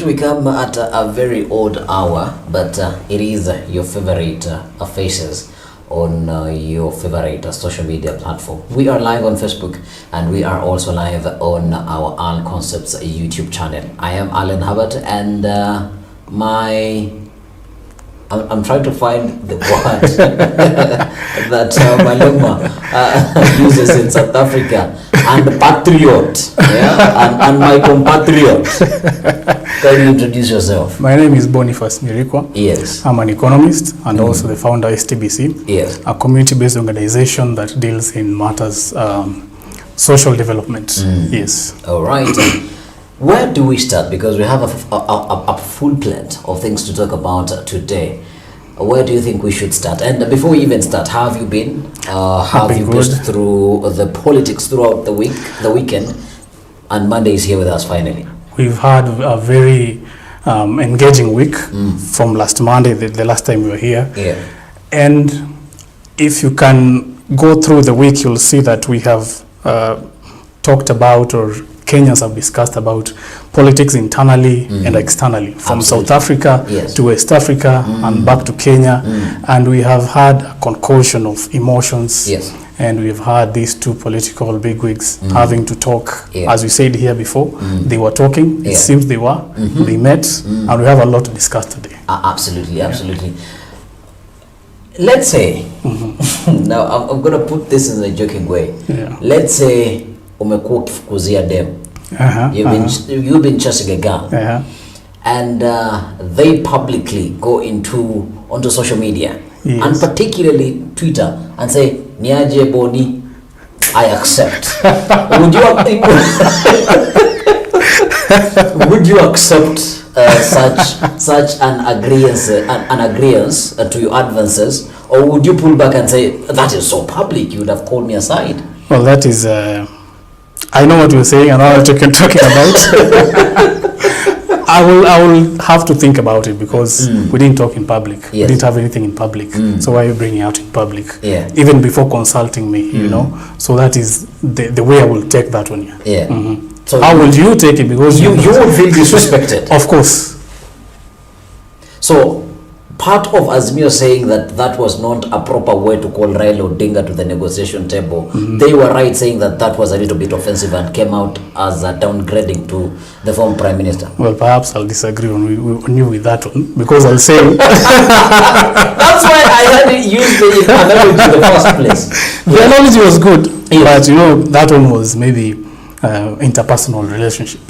We come at a very odd hour, but it is your favorite faces on your favorite social media platform. We are live on Facebook and we are also live on our All Concepts YouTube channel. I am Alan Hubbard and I'm trying to find the word that Malema uses in South Africa. And patriot, yeah, and my compatriot. Can you introduce yourself? My name is Boniface Mirikwa. Yes. I'm an economist and also the founder of STBC. Yes. A community-based organization that deals in matters social development. Yes. All right. Where do we start? Because we have a full plate of things to talk about today. Where do you think we should start? And before we even start, how have you been? Have you pushed through the politics throughout the weekend? And Monday is here with us finally. We've had a very engaging week from last Monday, the last time we were here. Yeah. And if you can go through the week, you'll see that we have talked about, or Kenyans have discussed about politics internally and externally, from South Africa to West Africa and back to Kenya. And we have had a concoction of emotions. Yes. And we've had these two political bigwigs having to talk. As we said here before, they were talking. It seems they were. They met, and we have a lot to discuss today. Absolutely, absolutely. Let's say, now I'm going to put this in a joking way. Let's say umekuwa ukifukuzia dem. You've been chasing a girl. And they publicly go onto social media, and particularly Twitter, and say, Niaje Boni, I accept. Would you accept such an agreeance to your advances, or would you pull back and say, that is so public, you would have called me aside? Well, that is, I know what you're saying, and I know what you're talking about. I will have to think about it, because we didn't talk in public. We didn't have anything in public. So why are you bringing out in public? Even before consulting me, you know? So that is the way I will take that one. So how will you take it? Because you will feel disrespected. Of course. So part of Azimio saying that was not a proper way to call Raila Odinga to the negotiation table, they were right saying that was a little bit offensive and came out as a downgrading to the former Prime Minister. Well, perhaps I'll disagree on you with that one, because I'll say... That's why I had used the analogy in the first place. The analogy was good, but you know, that one was maybe interpersonal relationship.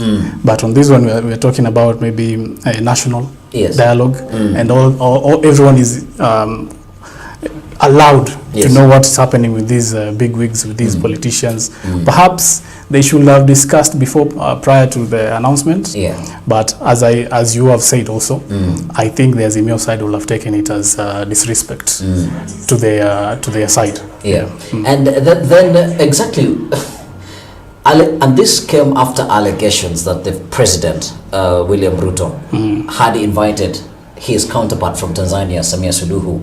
But on this one, we're talking about maybe a national dialogue, and all everyone is allowed to know what's happening with these bigwigs, with these politicians. Perhaps they should have discussed before, prior to the announcement. But as you have said also, I think the Azimio side will have taken it as disrespect to their side. And then exactly. And this came after allegations that the president, William Ruto, had invited his counterpart from Tanzania, Samia Suluhu,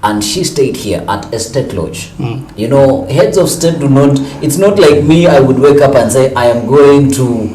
and she stayed here at Estate Lodge. You know, heads of state do not, it's not like me, I would wake up and say, I am going to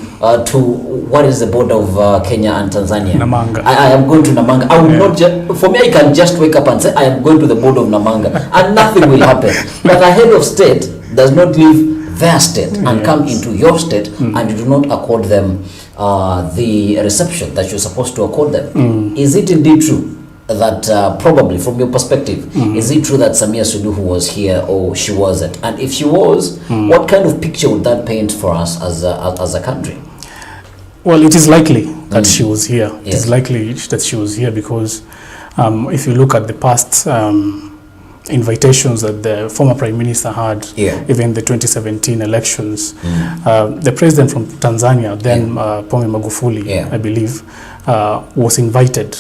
what is the border of Kenya and Tanzania? Namanga. I am going to Namanga. I would not just, for me, I can just wake up and say, I am going to the border of Namanga, and nothing will happen. But a head of state does not leave their state and come into your state, and you do not accord them the reception that you're supposed to accord them. Is it indeed true that probably from your perspective, is it true that Samia Suluhu was here, or she wasn't? And if she was, what kind of picture would that paint for us as a country? Well, it is likely that she was here. It is likely that she was here because if you look at the past invitations that the former Prime Minister had, even the 2017 elections, the president from Tanzania, then Pombe Magufuli, I believe, was invited